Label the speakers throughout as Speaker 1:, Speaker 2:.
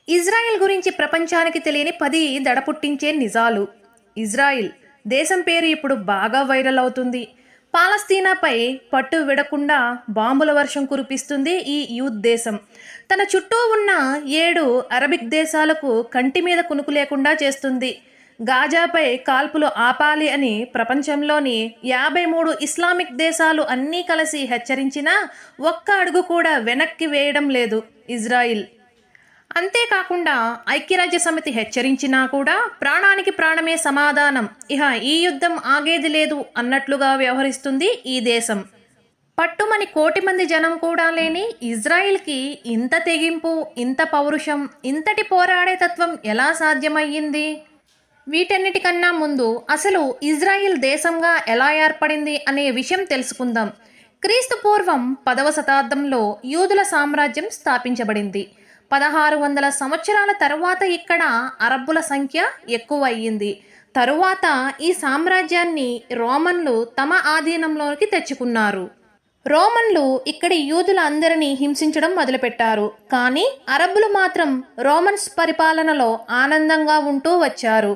Speaker 1: Israel గురించి ప్రపంచానికి తెలియని 10 దడపుట్టించే నిజాలు. ఇజ్రాయిల్ దేశం పేరు ఇప్పుడు బాగా వైరల్ అవుతుంది. పాలస్తీనాపై పట్టు విడకుండా బాంబుల వర్షం కురిపిస్తుంది ఈ యూత్ దేశం. తన చుట్టూ ఉన్న 7 అరబిక్ దేశాలకు కంటి మీద కునుకు లేకుండా చేస్తుంది. గాజాపై కాల్పులు ఆపాలి అని ప్రపంచంలోని 53 ఇస్లామిక్ దేశాలు అన్నీ కలిసి హెచ్చరించినా ఒక్క అడుగు కూడా వెనక్కి వేయడం లేదు ఇజ్రాయిల్. అంతేకాకుండా ఐక్యరాజ్య సమితి హెచ్చరించినా కూడా ప్రాణానికి ప్రాణమే సమాధానం, ఇహ ఈ యుద్ధం ఆగేది లేదు అన్నట్లుగా వ్యవహరిస్తుంది ఈ దేశం. పట్టుమని 1 కోటి మంది జనం కూడా లేని ఇజ్రాయిల్కి ఇంత తెగింపు, ఇంత పౌరుషం, ఇంతటి పోరాడే తత్వం ఎలా సాధ్యమయ్యింది? వీటన్నిటికన్నా ముందు అసలు ఇజ్రాయిల్ దేశంగా ఎలా ఏర్పడింది అనే విషయం తెలుసుకుందాం. క్రీస్తు పూర్వం 10వ శతాబ్దంలో యూదుల సామ్రాజ్యం స్థాపించబడింది. 1600 సంవత్సరాల తరువాత ఇక్కడ అరబ్బుల సంఖ్య ఎక్కువ అయ్యింది. తరువాత ఈ సామ్రాజ్యాన్ని రోమన్లు తమ ఆధీనంలోకి తెచ్చుకున్నారు. రోమన్లు ఇక్కడి యూదుల అందరినీ హింసించడం మొదలుపెట్టారు. కానీ అరబ్బులు మాత్రం రోమన్స్ పరిపాలనలో ఆనందంగా ఉంటూ వచ్చారు.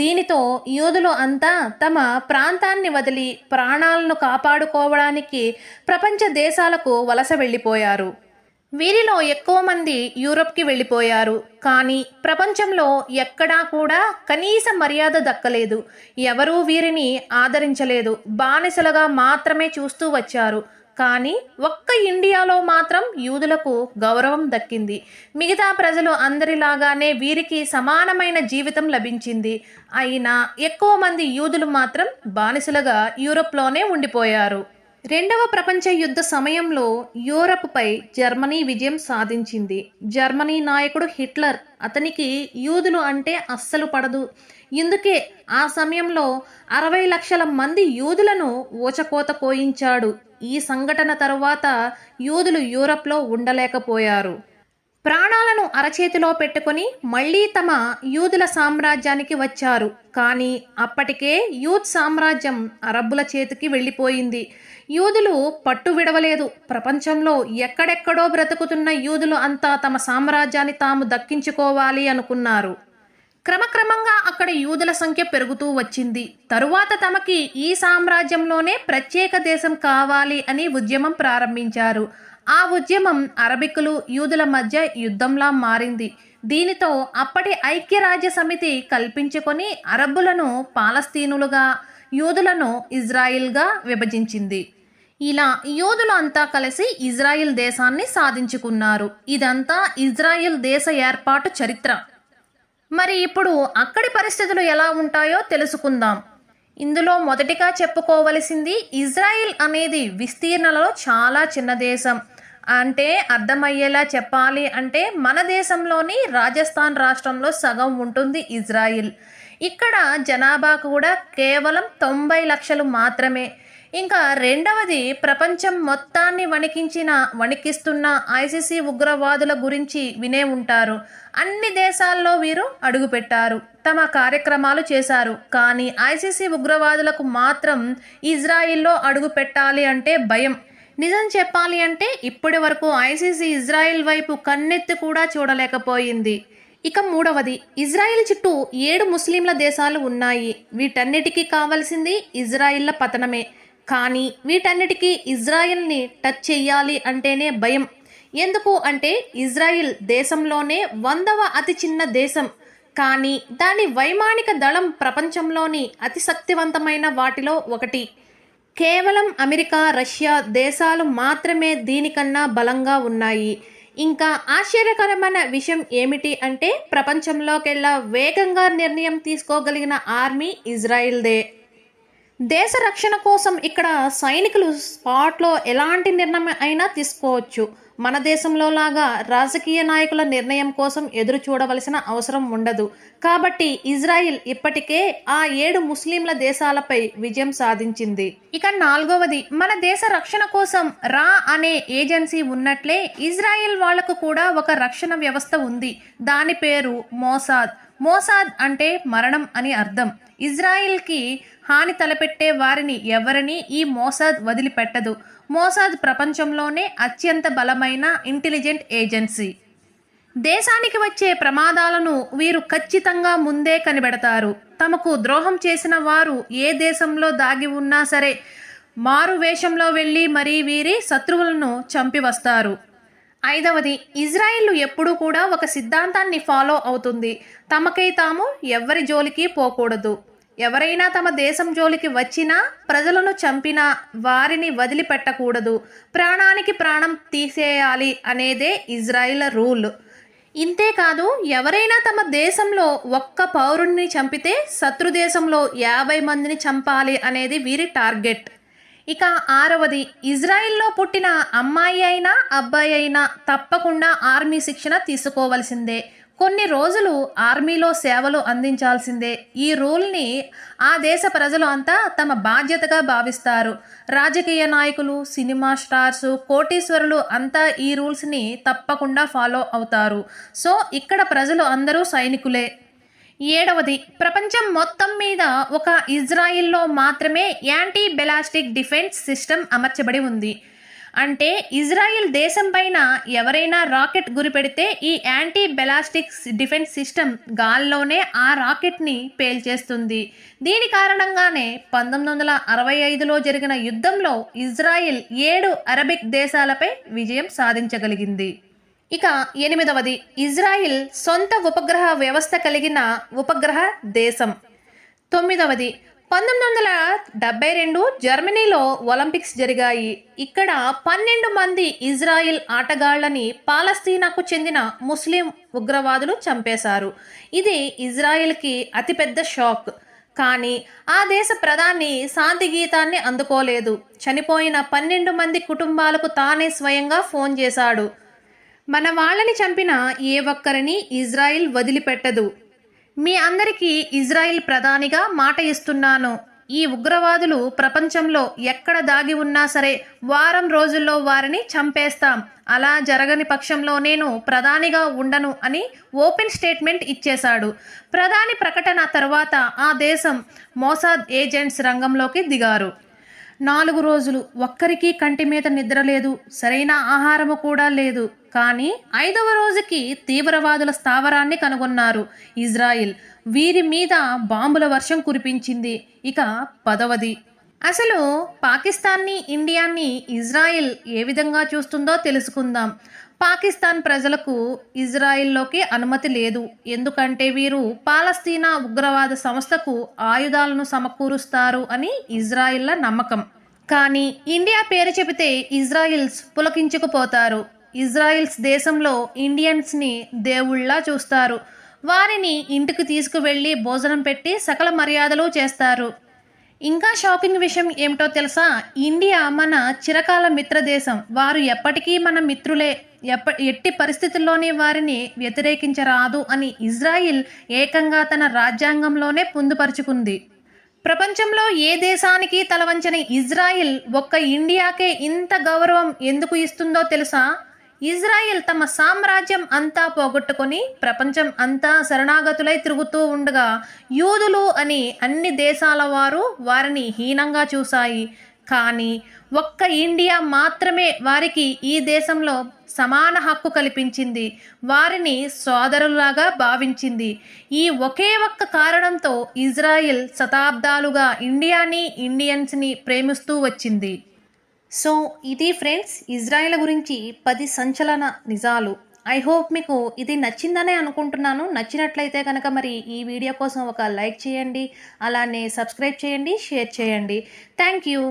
Speaker 1: దీనితో యూదులు అంతా తమ ప్రాంతాన్ని వదిలి ప్రాణాలను కాపాడుకోవడానికి ప్రపంచ దేశాలకు వలస వెళ్ళిపోయారు. వీరిలో ఎక్కువ మంది యూరప్కి వెళ్ళిపోయారు. కానీ ప్రపంచంలో ఎక్కడా కూడా కనీస మర్యాద దక్కలేదు. ఎవరూ వీరిని ఆదరించలేదు. బానిసలుగా మాత్రమే చూస్తూ వచ్చారు. కానీ ఒక్క ఇండియాలో మాత్రం యూదులకు గౌరవం దక్కింది. మిగతా ప్రజలు అందరిలాగానే వీరికి సమానమైన జీవితం లభించింది. అయినా ఎక్కువ మంది యూదులు మాత్రం బానిసలుగా యూరప్లోనే ఉండిపోయారు. 2వ ప్రపంచ యుద్ధ సమయంలో యూరప్పై జర్మనీ విజయం సాధించింది. జర్మనీ నాయకుడు హిట్లర్, అతనికి యూదులు అంటే అస్సలు పడదు. ఇందుకే ఆ సమయంలో 60 లక్షల మంది యూదులను ఊచకోత కోయించాడు. ఈ సంఘటన తరువాత యూదులు యూరప్లో ఉండలేకపోయారు. ప్రాణాలను అరచేతిలో పెట్టుకొని మళ్ళీ తమ యూదుల సామ్రాజ్యానికి వచ్చారు. కానీ అప్పటికే యూత్ సామ్రాజ్యం అరబ్బుల చేతికి వెళ్ళిపోయింది. యూదులు పట్టు విడవలేదు. ప్రపంచంలో ఎక్కడెక్కడో బ్రతుకుతున్న యూదులు అంతా తమ సామ్రాజ్యాన్ని తాము దక్కించుకోవాలి అనుకున్నారు. క్రమక్రమంగా అక్కడ యూదుల సంఖ్య పెరుగుతూ వచ్చింది. తరువాత తమకి ఈ సామ్రాజ్యంలోనే ప్రత్యేక దేశం కావాలి అని ఉద్యమం ప్రారంభించారు. ఆ ఉద్యమం అరబికులు యూదుల మధ్య యుద్ధంలా మారింది. దీనితో అప్పటి ఐక్యరాజ్య సమితి కల్పించుకొని అరబ్బులను పాలస్తీనులుగా, యూదులను ఇజ్రాయిల్గా విభజించింది. ఇలా యూదులు అంతా కలిసి ఇజ్రాయిల్ దేశాన్ని సాధించుకున్నారు. ఇదంతా ఇజ్రాయిల్ దేశ ఏర్పాటు చరిత్ర. మరి ఇప్పుడు అక్కడి పరిస్థితులు ఎలా ఉంటాయో తెలుసుకుందాం. ఇందులో మొదటిగా చెప్పుకోవలసింది, ఇజ్రాయిల్ అనేది విస్తీర్ణలో చాలా చిన్న దేశం. అంటే అర్థమయ్యేలా చెప్పాలి అంటే మన దేశంలోని రాజస్థాన్ రాష్ట్రంలో సగం ఉంటుంది ఇజ్రాయిల్. ఇక్కడ జనాభా కూడా కేవలం 90 లక్షలు మాత్రమే. ఇంకా రెండవది, ప్రపంచం మొత్తాన్ని వణికిస్తున్న ఐసిసి ఉగ్రవాదుల గురించి వినే ఉంటారు. అన్ని దేశాల్లో వీరు అడుగుపెట్టారు, తమ కార్యక్రమాలు చేశారు. కానీ ఐసిసి ఉగ్రవాదులకు మాత్రం ఇజ్రాయిల్లో అడుగు పెట్టాలి అంటే భయం. నిజం చెప్పాలి అంటే ఇప్పటి వరకు ఐసిసి ఇజ్రాయిల్ వైపు కన్నెత్తి కూడా చూడలేకపోయింది. ఇక మూడవది, ఇజ్రాయిల్ చుట్టూ 7 ముస్లింల దేశాలు ఉన్నాయి. వీటన్నిటికీ కావాల్సింది ఇజ్రాయిల్ల పతనమే. కానీ వీటన్నిటికీ ఇజ్రాయిల్ని టచ్ చెయ్యాలి అంటేనే భయం. ఎందుకు అంటే ఇజ్రాయిల్ దేశంలోనే 100వ అతి చిన్న దేశం. కానీ దాని వైమానిక దళం ప్రపంచంలోని అతి శక్తివంతమైన వాటిలో ఒకటి. కేవలం అమెరికా, రష్యా దేశాలు మాత్రమే దీనికన్నా బలంగా ఉన్నాయి. ఇంకా ఆశ్చర్యకరమైన విషయం ఏమిటి అంటే ప్రపంచంలోకెల్లా వేగంగా నిర్ణయం తీసుకోగలిగిన ఆర్మీ ఇజ్రాయిల్దే. దేశ రక్షణ కోసం ఇక్కడ సైనికులు స్పాట్లో ఎలాంటి నిర్ణయం అయినా తీసుకోవచ్చు. మన దేశంలో లాగా రాజకీయ నాయకుల నిర్ణయం కోసం ఎదురు చూడవలసిన అవసరం ఉండదు. కాబట్టి ఇజ్రాయిల్ ఇప్పటికే ఆ 7 ముస్లింల దేశాలపై విజయం సాధించింది. ఇక నాలుగవది, మన దేశ రక్షణ కోసం రా అనే ఏజెన్సీ ఉన్నట్లే ఇజ్రాయిల్ వాళ్లకు కూడా ఒక రక్షణ వ్యవస్థ ఉంది. దాని పేరు మోసాద్. మోసాద్ అంటే మరణం అని అర్థం. ఇజ్రాయిల్కి హాని తలపెట్టే వారిని ఎవరిని ఈ మోసాద్ వదిలిపెట్టదు. మోసాద్ ప్రపంచంలోనే అత్యంత బలమైన ఇంటెలిజెంట్ ఏజెన్సీ. దేశానికి వచ్చే ప్రమాదాలను వీరు ఖచ్చితంగా ముందే కనిపెడతారు. తమకు ద్రోహం చేసిన వారు ఏ దేశంలో దాగి ఉన్నా సరే మారు వేషంలో వెళ్ళి మరీ వీరి శత్రువులను చంపి వస్తారు. 5వది, ఇజ్రాయిల్ ఎప్పుడూ కూడా ఒక సిద్ధాంతాన్ని ఫాలో అవుతుంది. తమకై తాము ఎవ్వరి జోలికి పోకూడదు. ఎవరైనా తమ దేశం జోలికి వచ్చినా, ప్రజలను చంపినా వారిని వదిలిపెట్టకూడదు. ప్రాణానికి ప్రాణం తీసేయాలి అనేదే ఇజ్రాయిల్ రూల్. ఇంతేకాదు, ఎవరైనా తమ దేశంలో ఒక్క పౌరుణ్ణి చంపితే శత్రు దేశంలో 50 మందిని చంపాలి అనేది వీరి టార్గెట్. ఇక 6వది, ఇజ్రాయిల్లో పుట్టిన అమ్మాయి అయినా అబ్బాయి అయినా తప్పకుండా ఆర్మీ శిక్షణ తీసుకోవలసిందే. కొన్ని రోజులు ఆర్మీలో సేవలు అందించాల్సిందే. ఈ రూల్ని ఆ దేశ ప్రజలు అంతా తమ బాధ్యతగా భావిస్తారు. రాజకీయ నాయకులు, సినిమా స్టార్స్, కోటీశ్వరులు అంతా ఈ రూల్స్ని తప్పకుండా ఫాలో అవుతారు. సో ఇక్కడ ప్రజలు అందరూ సైనికులే. 7వది, ప్రపంచం మొత్తం మీద ఒక ఇజ్రాయిల్లో మాత్రమే యాంటీ బెలాస్టిక్ డిఫెన్స్ సిస్టమ్ అమర్చబడి ఉంది. అంటే ఇజ్రాయిల్ దేశం పైన ఎవరైనా రాకెట్ గురిపెడితే ఈ యాంటీ బెలాస్టిక్ డిఫెన్స్ సిస్టమ్ గాల్లోనే ఆ రాకెట్ని పేల్చేస్తుంది. దీని కారణంగానే 1965లో జరిగిన యుద్ధంలో ఇజ్రాయిల్ 7 అరబిక్ దేశాలపై విజయం సాధించగలిగింది. ఇక 8వది, ఇజ్రాయిల్ సొంత ఉపగ్రహ వ్యవస్థ కలిగిన ఉపగ్రహ దేశం. 9వది, 1972 జర్మనీలో ఒలింపిక్స్ జరిగాయి. ఇక్కడ 12 మంది ఇజ్రాయిల్ ఆటగాళ్లని పాలస్తీనాకు చెందిన ముస్లిం ఉగ్రవాదులు చంపేశారు. ఇది ఇజ్రాయిల్కి అతిపెద్ద షాక్. కానీ ఆ దేశ ప్రధాని శాంతి గీతాన్ని అందుకోలేదు. చనిపోయిన 12 మంది కుటుంబాలకు తానే స్వయంగా ఫోన్ చేశాడు. మన వాళ్ళని చంపిన ఏ ఒక్కరిని ఇజ్రాయిల్ వదిలిపెట్టదు. మీ అందరికీ ఇజ్రాయిల్ ప్రధానిగా మాట ఇస్తున్నాను. ఈ ఉగ్రవాదులు ప్రపంచంలో ఎక్కడ దాగి ఉన్నా సరే వారం రోజుల్లో వారిని చంపేస్తాం. అలా జరగని పక్షంలో నేను ప్రధానిగా ఉండను అని ఓపెన్ స్టేట్మెంట్ ఇచ్చేశాడు. ప్రధాని ప్రకటన తర్వాత ఆ దేశం మోసాద్ ఏజెంట్స్ రంగంలోకి దిగారు. 4 రోజులు ఒక్కరికి కంటి మీద నిద్ర లేదు, సరైన ఆహారము కూడా లేదు. కానీ 5వ రోజుకి తీవ్రవాదుల స్థావరాన్ని కనుగొన్నారు ఇజ్రాయిల్. వీరి మీద బాంబుల వర్షం కురిపించింది. ఇక 10వది, అసలు పాకిస్తాన్ని, ఇండియాని ఇజ్రాయిల్ ఏ విధంగా చూస్తుందో తెలుసుకుందాం. పాకిస్తాన్ ప్రజలకు ఇజ్రాయిల్లోకి అనుమతి లేదు. ఎందుకంటే వీరు పాలస్తీనా ఉగ్రవాద సంస్థకు ఆయుధాలను సమకూరుస్తారు అని ఇజ్రాయిల్ల నమ్మకం. కానీ ఇండియా పేరు చెబితే ఇజ్రాయిల్స్ పులకించుకుపోతారు. ఇజ్రాయిల్స్ దేశంలో ఇండియన్స్ని దేవుళ్లా చూస్తారు. వారిని ఇంటికి తీసుకువెళ్ళి భోజనం పెట్టి సకల మర్యాదలు చేస్తారు. ఇంకా షాకింగ్ విషయం ఏమిటో తెలుసా? ఇండియా మన చిరకాల మిత్ర దేశం. వారు ఎప్పటికీ మన మిత్రులే. ఎట్టి పరిస్థితుల్లోనే వారిని వ్యతిరేకించరాదు అని ఇజ్రాయిల్ ఏకంగా తన రాజ్యాంగంలోనే పొందుపరుచుకుంది. ప్రపంచంలో ఏ దేశానికి తలవంచని ఇజ్రాయిల్ ఒక్క ఇండియాకే ఇంత గౌరవం ఎందుకు ఇస్తుందో తెలుసా? ఇజ్రాయిల్ తమ సామ్రాజ్యం అంతా పోగొట్టుకొని ప్రపంచం అంతా శరణాగతులై తిరుగుతూ ఉండగా యూదులు అని అన్ని దేశాల వారు వారిని హీనంగా చూశాయి. కానీ ఒక్క ఇండియా మాత్రమే వారికి ఈ దేశంలో సమాన హక్కు కల్పించింది. వారిని సోదరులాగా భావించింది. ఈ ఒకే ఒక్క కారణంతో ఇజ్రాయిల్ శతాబ్దాలుగా ఇండియాని, ఇండియన్స్ని ప్రేమిస్తూ వచ్చింది. సో ఇది ఫ్రెండ్స్, ఇజ్రాయిల్ గురించి 10 సంచలన నిజాలు. ఐ హోప్ మీకు ఇది నచ్చిందనే అనుకుంటున్నాను. నచ్చినట్లయితే కనుక మరి ఈ వీడియో కోసం ఒక లైక్ చేయండి, అలానే సబ్స్క్రైబ్ చేయండి, షేర్ చేయండి. Thank you.